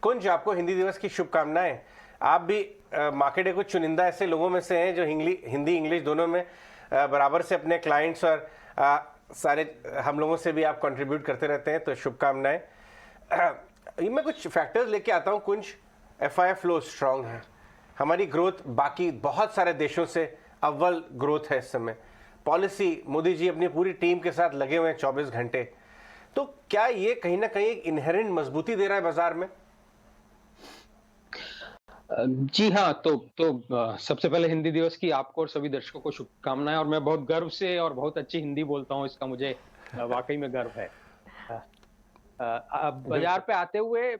कुंज, आपको हिंदी दिवस की शुभकामनाएं। आप भी मार्केट के कुछ चुनिंदा ऐसे लोगों में से हैं जो हिंदी इंग्लिश दोनों में बराबर से अपने क्लाइंट्स और सारे हम लोगों से भी आप कंट्रीब्यूट करते रहते हैं, तो शुभकामनाएं। मैं कुछ फैक्टर्स लेके आता हूं कुंज। एफआई फ्लो स्ट्रांग है, हमारी ग्रोथ बाकी बहुत सारे देशों से अव्वल ग्रोथ है इस समय। पॉलिसी, मोदी जी अपनी पूरी टीम के साथ लगे हुए हैं 24 घंटे। तो क्या ये कहीं ना कहीं एक इनहेरेंट मजबूती दे रहा है बाजार में? जी हाँ, सबसे पहले हिंदी दिवस की आपको और सभी दर्शकों को शुभकामनाएं। और मैं बहुत गर्व से और बहुत अच्छी हिंदी बोलता हूँ, इसका मुझे वाकई में गर्व है। अब बाजार बिल्कुल। पे आते हुए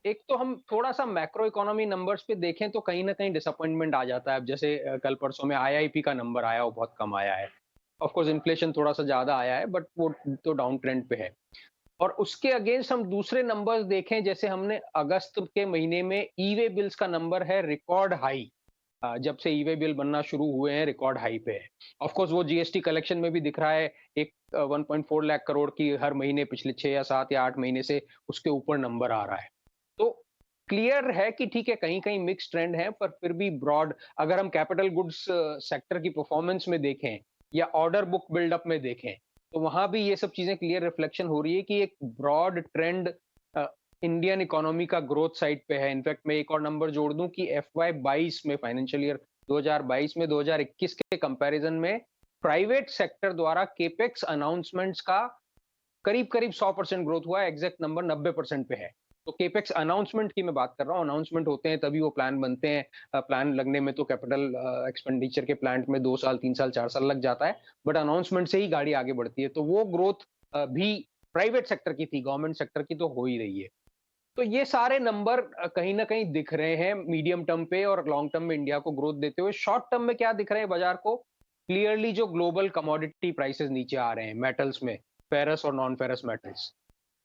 एक तो हम थोड़ा सा मैक्रो इकोनॉमी नंबर्स पे देखें तो कहीं ना कहीं डिसअपॉइंटमेंट आ जाता है। अब जैसे कल परसों में आईआईपी का नंबर आया, वो बहुत कम आया है। ऑफ कोर्स इन्फ्लेशन थोड़ा सा ज्यादा आया है, बट वो तो डाउन ट्रेंड पे है। और उसके अगेंस्ट हम दूसरे नंबर्स देखें, जैसे हमने अगस्त के महीने में ई वे बिल्स का नंबर है रिकॉर्ड हाई। जब से ई वे बिल बनना शुरू हुए हैं रिकॉर्ड हाई पे है। ऑफ कोर्स वो जीएसटी कलेक्शन में भी दिख रहा है। एक 1.4 लाख करोड़ की हर महीने पिछले 6 या 7 या 8 महीने से उसके ऊपर नंबर आ रहा है। तो क्लियर है कि ठीक है, कहीं कहीं मिक्स ट्रेंड है, पर फिर भी ब्रॉड अगर हम कैपिटल गुड्स सेक्टर की परफॉर्मेंस में देखें या ऑर्डर बुक बिल्डअप में देखें, तो वहां भी ये सब चीजें क्लियर रिफ्लेक्शन हो रही है कि एक ब्रॉड ट्रेंड इंडियन इकोनॉमी का ग्रोथ साइड पे है। इनफैक्ट मैं एक और नंबर जोड़ दूं कि एफवाई 22 में, फाइनेंशियल ईयर 2022 में 2021 के कंपैरिजन में प्राइवेट सेक्टर द्वारा केपेक्स अनाउंसमेंट्स का करीब करीब 100% ग्रोथ हुआ है। एग्जैक्ट नंबर 90% पे है। तो केपेक्स अनाउंसमेंट की मैं बात कर रहा हूँ। अनाउंसमेंट होते हैं तभी वो प्लान बनते हैं। प्लान लगने में तो कैपिटल एक्सपेंडिचर के प्लांट में 2 साल 3 साल 4 साल लग जाता है, बट अनाउंसमेंट से ही गाड़ी आगे बढ़ती है। तो वो ग्रोथ भी प्राइवेट सेक्टर की थी, गवर्नमेंट सेक्टर की तो हो ही रही है। तो ये सारे नंबर कहीं ना कहीं दिख रहे हैं मीडियम टर्म पे और लॉन्ग टर्म में इंडिया को ग्रोथ देते हुए। शॉर्ट टर्म में क्या दिख रहे हैं बाजार को? क्लियरली जो ग्लोबल कमोडिटी प्राइसेस नीचे आ रहे हैं मेटल्स में, फेरस और non ferrous metals.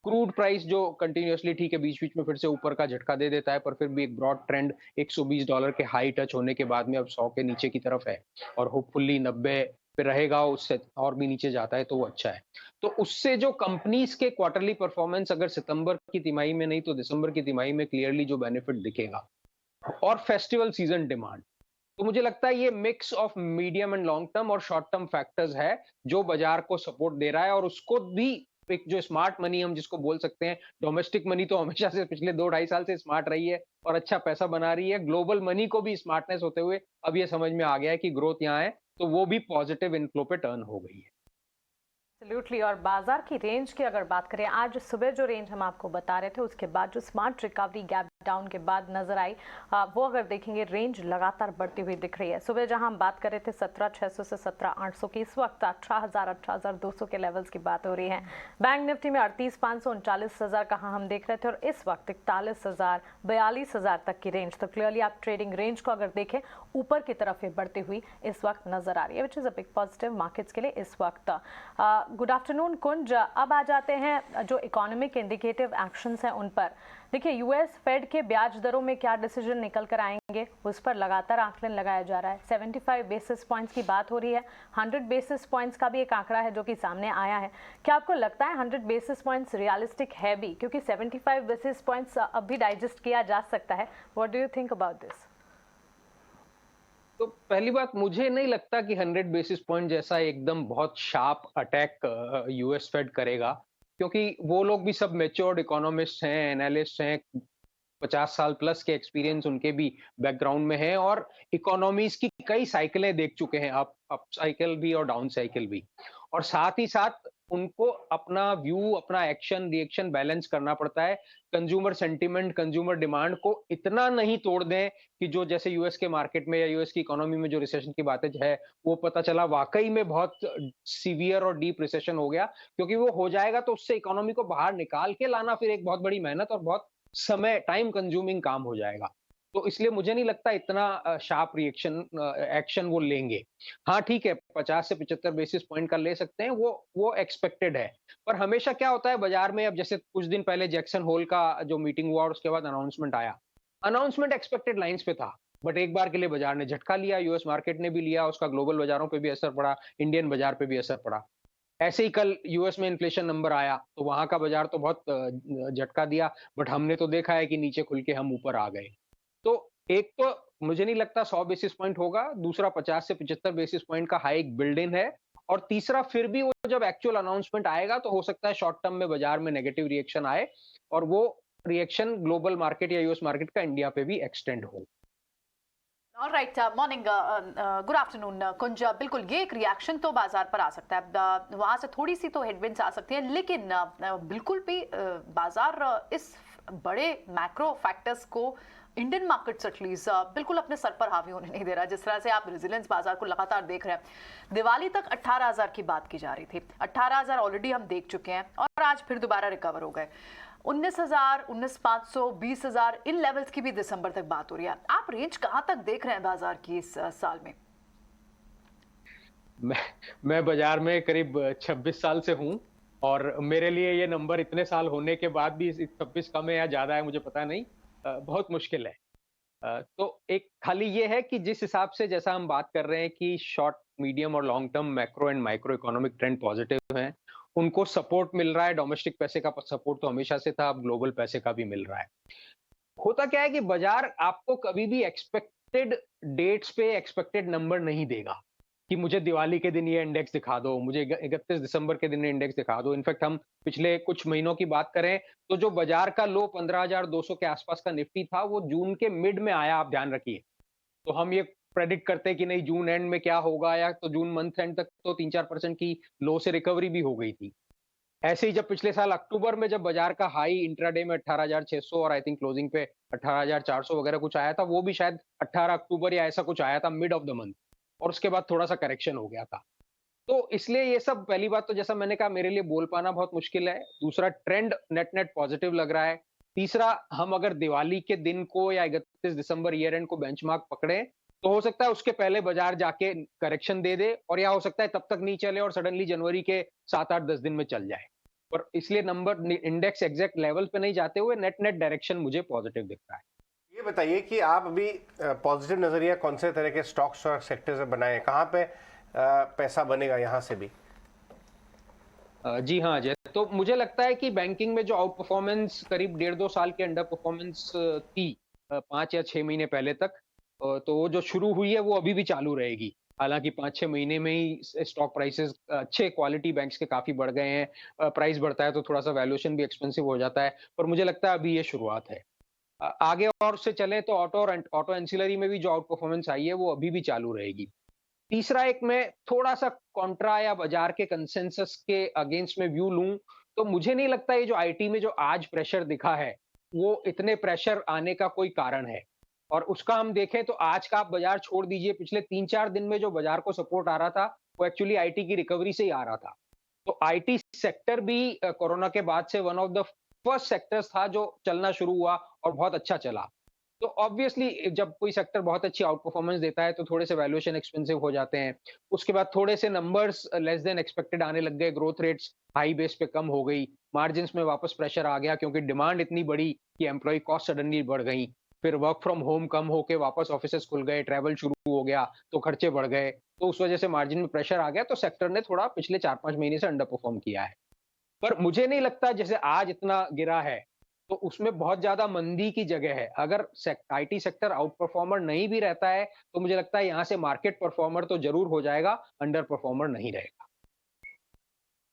Crude price जो कंटिन्यूअसली ठीक है, बीच बीच में फिर से ऊपर का झटका दे देता है, पर फिर भी एक ब्रॉड ट्रेंड $120 के हाई टच होने के बाद में अब 100 के नीचे की तरफ है। और होपफुली 90 पे रहेगा, उससे और भी नीचे जाता है तो वो अच्छा है। तो उससे जो कंपनीज के क्वार्टरली परफॉर्मेंस अगर सितंबर की तिमाही में नहीं तो दिसंबर की तिमाही में क्लियरली जो बेनिफिट दिखेगा, और फेस्टिवल सीजन डिमांड, तो मुझे लगता है ये mix of medium and long term और शॉर्ट टर्म फैक्टर्स है जो बाजार को सपोर्ट दे रहा है। और उसको भी एक जो स्मार्ट मनी हम जिसको बोल सकते हैं, डोमेस्टिक मनी तो हमेशा से पिछले 2 ढाई साल से स्मार्ट रही है और अच्छा पैसा बना रही है। ग्लोबल मनी को भी स्मार्टनेस होते हुए अब ये समझ में आ गया है कि ग्रोथ यहाँ है, तो वो भी पॉजिटिव इनफ्लो पे टर्न हो गई है। एब्सोल्युटली। और बाजार की रेंज की अगर बात करें, आज सुबह जो रेंज हम आपको बता रहे थे उसके बाद जो स्मार्ट रिकवरी गैप डाउन के बाद नजर आई, वो अगर देखेंगे रेंज लगातार बढ़ती हुई दिख रही है। सुबह जहां हम बात कर रहे थे 17,600 से 17,800 की, इस वक्त 18,000 18,200 के लेवल्स की बात हो रही है। बैंक निफ्टी में 38,500 39,000 कहाँ हम देख रहे थे, और इस वक्त 41,000 42,000 तक की रेंज। तो क्लियरली आप ट्रेडिंग रेंज को अगर देखें, ऊपर की तरफ ये बढ़ती हुई इस वक्त नजर आ रही है, which is a big positive markets के लिए इस वक्त। गुड आफ्टरनून कुंज, अब आ जाते हैं जो इकोनॉमिक इंडिकेटिव एक्शंस हैं उन पर। देखिए, यूएस फेड के ब्याज दरों में क्या डिसीजन निकल कर आएंगे, उस पर लगातार आंकलन लगाया जा रहा है। 75 बेसिस पॉइंट्स की बात हो रही है, 100 बेसिस पॉइंट्स का भी एक आंकड़ा है जो कि सामने आया है। क्या आपको लगता है 100 बेसिस पॉइंट्स रियलिस्टिक है भी, क्योंकि 75 बेसिस पॉइंट्स अब भी डाइजेस्ट किया जा सकता है? What do you think about this? तो पहली बात, मुझे नहीं लगता कि 100 बेसिस पॉइंट जैसा एकदम बहुत शार्प अटैक यूएस फेड करेगा, क्योंकि वो लोग भी सब मेच्योर्ड इकोनॉमिस्ट हैं, एनालिस्ट हैं। 50 साल प्लस के एक्सपीरियंस उनके भी बैकग्राउंड में है, और इकोनॉमीज की कई साइकिलें देख चुके हैं, अप साइकिल भी और डाउन साइकिल भी। और साथ ही साथ उनको अपना व्यू, अपना एक्शन रिएक्शन बैलेंस करना पड़ता है। कंज्यूमर सेंटिमेंट, कंज्यूमर डिमांड को इतना नहीं तोड़ दें कि जो जैसे यूएस के मार्केट में या यूएस की इकोनॉमी में जो रिसेशन की बातें है, वो पता चला वाकई में बहुत सीवियर और डीप रिसेशन हो गया। क्योंकि वो हो जाएगा तो उससे इकोनॉमी को बाहर निकाल के लाना फिर एक बहुत बड़ी मेहनत और बहुत समय, टाइम कंज्यूमिंग काम हो जाएगा। तो इसलिए मुझे नहीं लगता इतना शार्प रिएक्शन एक्शन वो लेंगे। हाँ ठीक है, 50 से 75 बेसिस पॉइंट का ले सकते हैं, वो एक्सपेक्टेड है। पर हमेशा क्या होता है बाजार में, अब जैसे कुछ दिन पहले जैक्सन होल का जो मीटिंग हुआ और उसके बाद अनाउंसमेंट आया, अनाउंसमेंट एक्सपेक्टेड लाइंस पे था, बट एक बार के लिए बाजार ने झटका लिया, यूएस मार्केट ने भी लिया, उसका ग्लोबल बाजारों पे भी असर पड़ा, इंडियन बाजार पे भी असर पड़ा। ऐसे ही कल यूएस में इन्फ्लेशन नंबर आया, तो वहाँ का बाजार तो बहुत झटका दिया, बट हमने तो देखा है कि नीचे खुल के हम ऊपर आ गए। तो एक तो मुझे नहीं लगता 100 बेसिस पॉइंट होगा, दूसरा 50 से 75 बेसिस पॉइंट का हाइक बिल्ड इन है, और तीसरा फिर भी वो जब एक्चुअल अनाउंसमेंट आएगा तो हो सकता है शॉर्ट टर्म में बाजार में नेगेटिव रिएक्शन आए, और वो रिएक्शन ग्लोबल मार्केट या यूएस मार्केट का इंडिया पे भी एक्सटेंड हो। All right, morning, good afternoon Kunj. बिल्कुल, ये एक रिएक्शन तो बाजार पर आ सकता है, वहां से थोड़ी सी तो हेडविंड्स आ सकती हैं, लेकिन बिल्कुल भी बाजार इस बड़े मैक्रो फैक्टर्स को इंडियन मार्केट्स एटलीस्ट बिल्कुल अपने सर पर हावी होने नहीं दे रहा। जिस तरह से आप रेजिलेंस बाजार को लगातार देख रहे हैं, दिवाली तक 18,000 की बात की जा रही थी, 18,000 ऑलरेडी हम देख चुके हैं, और आज फिर दोबारा रिकवर हो गए। 19,000, 19,500, 20,000 इन लेवल्स की भी दिसंबर तक बात हो रही है। आप रेंज कहां तक देख रहे हैं बाजार की इस साल में? मैं बाजार में करीब 26 साल से हूं, और मेरे लिए ये नंबर इतने साल होने के बाद भी 26 कम है या ज्यादा है मुझे पता नहीं, बहुत मुश्किल है। तो एक खाली ये है कि जिस हिसाब से जैसा हम बात कर रहे हैं कि शॉर्ट, मीडियम और long term macro and micro economic trend positive हैं, उनको सपोर्ट मिल रहा है। डोमेस्टिक पैसे का सपोर्ट तो हमेशा से था, अब ग्लोबल पैसे का भी मिल रहा है। होता क्या है कि बाजार आपको कभी भी एक्सपेक्टेड डेट्स पे एक्सपेक्टेड नंबर नहीं देगा कि मुझे दिवाली के दिन ये इंडेक्स दिखा दो, मुझे 31 दिसंबर के दिन इंडेक्स दिखा दो। इनफैक्ट हम पिछले कुछ महीनों की बात करें तो जो बाजार का लो 15,200 के आसपास का निफ्टी था, वो जून के मिड में आया, आप ध्यान रखिए। तो हम ये प्रेडिक्ट करते हैं कि नहीं जून एंड में क्या होगा, या तो जून मंथ एंड तक तो 3-4% की लो से रिकवरी भी हो गई थी। ऐसे ही जब पिछले साल अक्टूबर में जब बाजार का हाई इंट्राडे में 18,600 और आई थिंक क्लोजिंग पे 18,400 वगैरह कुछ आया था, वो भी शायद 18 अक्टूबर या ऐसा कुछ आया था मिड ऑफ द मंथ, और उसके बाद थोड़ा सा करेक्शन हो गया था। तो इसलिए ये सब, पहली बात तो जैसा मैंने कहा, मेरे लिए बोल पाना बहुत मुश्किल है। दूसरा, ट्रेंड नेट नेट पॉजिटिव लग रहा है। तीसरा, हम अगर दिवाली के दिन को या 31 दिसंबर ईयर एंड को बेंचमार्क पकड़े, तो हो सकता है उसके पहले बाजार जाके करेक्शन दे दे, और या हो सकता है तब तक नहीं चले और सडनली जनवरी के 7-8-10 दिन में चल जाए। पर इसलिए नंबर, इंडेक्स एग्जैक्ट लेवल पे नहीं जाते हुए नेट नेट डायरेक्शन मुझे पॉजिटिव दिख रहा है। ये बताइए कि आप अभी पॉजिटिव नजरिया कौन से तरह के स्टॉक्स और सेक्टर्स में बनाए, कहाँ पे पैसा बनेगा यहाँ से भी? जी हाँ अजय, तो मुझे लगता है कि बैंकिंग में जो आउट परफॉर्मेंस करीब 1.5-2 साल की अंडर परफॉर्मेंस थी 5 या 6 महीने पहले तक, तो वो जो शुरू हुई है वो अभी भी चालू रहेगी। हालांकि 5-6 महीने में ही स्टॉक प्राइसेस अच्छे क्वालिटी बैंक्स के काफी बढ़ गए हैं। प्राइस बढ़ता है तो थोड़ा सा वैल्यूएशन भी एक्सपेंसिव हो जाता है, पर मुझे लगता है अभी ये शुरुआत है। आगे और से चले तो ऑटो एंसिलरी में भी जो आउट परफॉर्मेंस आई है वो अभी भी चालू रहेगी। तीसरा, एक मैं थोड़ा सा कॉन्ट्रा या बाजार के कंसेंसस के अगेंस्ट में व्यू लूं, तो मुझे नहीं लगता ये जो आईटी में जो आज प्रेशर दिखा है वो इतने प्रेशर आने का कोई कारण है। और उसका हम देखें तो आज का आप बाजार छोड़ दीजिए, पिछले 3-4 दिन में जो बाजार को सपोर्ट आ रहा था वो एक्चुअली आईटी की रिकवरी से ही आ रहा था। तो आईटी सेक्टर भी कोरोना के बाद से one of the first sectors था जो चलना शुरू हुआ और बहुत अच्छा चला। तो ऑब्वियसली जब कोई सेक्टर बहुत अच्छी आउट परफॉर्मेंस देता है तो थोड़े से वैल्यूएशन एक्सपेंसिव हो जाते हैं। उसके बाद थोड़े से नंबर्स लेस देन एक्सपेक्टेड आने लग गए, ग्रोथ रेट्स हाई बेस पे कम हो गई, मार्जिन्स में वापस प्रेशर आ गया क्योंकि डिमांड इतनी बढ़ी कि एम्प्लॉय कॉस्ट सडनली बढ़ गई। फिर वर्क फ्रॉम होम कम होके वापस ऑफिसेस खुल गए, ट्रैवल शुरू हो गया तो खर्चे बढ़ गए, तो उस वजह से मार्जिन में प्रेशर आ गया। तो सेक्टर ने थोड़ा पिछले 4-5 महीने से अंडर परफॉर्म किया है। पर मुझे नहीं लगता जैसे आज इतना गिरा है तो उसमें बहुत ज्यादा मंदी की जगह है। अगर आईटी सेक्टर आउट परफॉर्मर नहीं भी रहता है तो मुझे लगता है यहाँ से मार्केट परफॉर्मर तो जरूर हो जाएगा, अंडर परफॉर्मर नहीं रहेगा।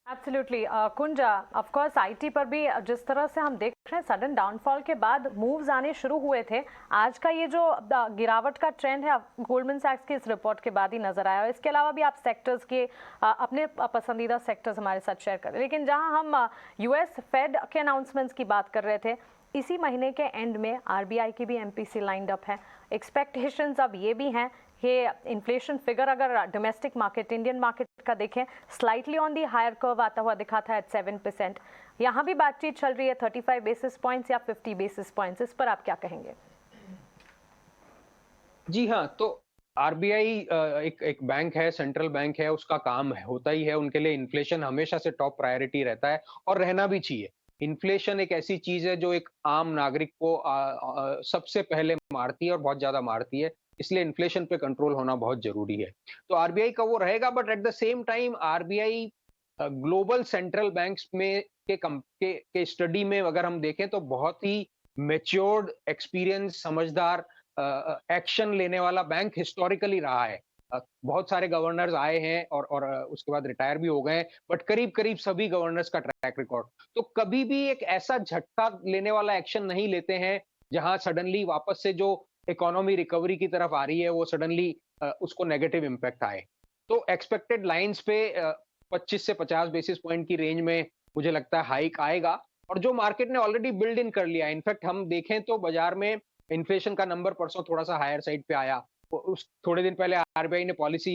एब्सोल्युटली कुंजा, ऑफ कोर्स आईटी पर भी जिस तरह से हम देख रहे हैं सडन डाउनफॉल के बाद मूव्स आने शुरू हुए थे, आज का ये जो गिरावट का ट्रेंड है गोल्डमैन सैक्स की इस रिपोर्ट के बाद ही नजर आया। और इसके अलावा भी आप सेक्टर्स के अपने पसंदीदा सेक्टर्स हमारे साथ शेयर करें। लेकिन जहां हम यूएस फेड के अनाउंसमेंट्स की बात कर रहे थे, इसी महीने के एंड में आरबीआई की भी एमपीसी लाइंड अप है। एक्सपेक्टेशंस अब ये भी हैं ये इन्फ्लेशन फिगर अगर डोमेस्टिक मार्केट, इंडियन मार्केट का देखें, slightly on the higher curve आता हुआ दिखा था एट 7%। यहाँ भी बातचीत चल रही है 35 बेसिस पॉइंट्स या 50 बेसिस पॉइंट्स, इस पर आप क्या कहेंगे? जी हाँ, तो आरबीआई एक बैंक है, सेंट्रल बैंक है, उसका काम होता ही है, उनके लिए इन्फ्लेशन हमेशा से टॉप प्रायोरिटी रहता है और रहना भी चाहिए। इन्फ्लेशन एक ऐसी चीज है जो एक आम नागरिक को सबसे पहले मारती है और बहुत ज्यादा मारती है, इसलिए इन्फ्लेशन पे कंट्रोल होना बहुत जरूरी है। तो आरबीआई का वो रहेगा, but at the same time RBI global central banks में के स्टडी में अगर हम देखें तो बहुत ही मेच्योर्ड, एक्सपीरियंस, समझदार एक्शन लेने वाला बैंक हिस्टोरिकली रहा है। बहुत सारे गवर्नर्स आए हैं और उसके बाद रिटायर भी हो गए हैं, बट करीब करीब सभी गवर्नर्स का ट्रैक रिकॉर्ड। तो कभी भी एक ऐसा झटका लेने वाला एक्शन नहीं लेते हैं जहां सडनली वापस से जो इकोनॉमी रिकवरी की तरफ आ रही है वो सडनली उसको नेगेटिव इम्पैक्ट आए। तो एक्सपेक्टेड लाइंस पे 25 से 50 बेसिस पॉइंट की रेंज में मुझे लगता है हाइक आएगा, और जो मार्केट ने ऑलरेडी बिल्ड इन कर लिया है। इनफैक्ट हम देखें तो बाजार में इन्फ्लेशन का नंबर परसों थोड़ा सा हायर साइड पे आया। उस थोड़े दिन पहले आरबीआई ने पॉलिसी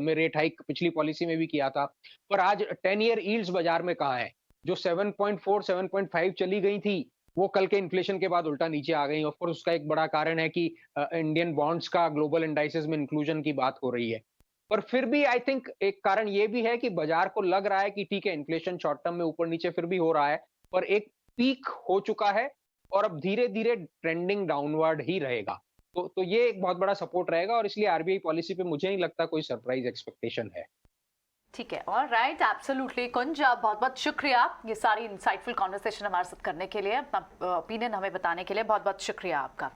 में रेट हाइक पिछली पॉलिसी में भी किया था, पर आज 10 ईयर यील्ड्स बाजार में कहाँ है? जो 7.4 7.5 चली गई थी वो कल के इन्फ्लेशन के बाद उल्टा नीचे आ गई। ऑफ कोर्स उसका एक बड़ा कारण है कि इंडियन बॉन्ड्स का ग्लोबल इंडाइसेस में इंक्लूजन की बात हो रही है। पर फिर भी आई थिंक एक कारण ये भी है कि बाजार को लग रहा है कि ठीक है, इन्फ्लेशन शॉर्ट टर्म में ऊपर नीचे फिर भी हो रहा है, पर एक पीक हो चुका है और अब धीरे धीरे ट्रेंडिंग डाउनवर्ड ही रहेगा। तो ये एक बहुत बड़ा सपोर्ट रहेगा, और इसलिए आरबीआई पॉलिसी पे मुझे नहीं लगता कोई सरप्राइज एक्सपेक्टेशन है। ठीक है, ऑलराइट, एब्सोल्युटली। कुंज, बहुत बहुत शुक्रिया ये सारी इंसाइटफुल कॉन्वर्सेशन हमारे साथ करने के लिए, अपना ओपिनियन हमें बताने के लिए बहुत बहुत शुक्रिया आपका।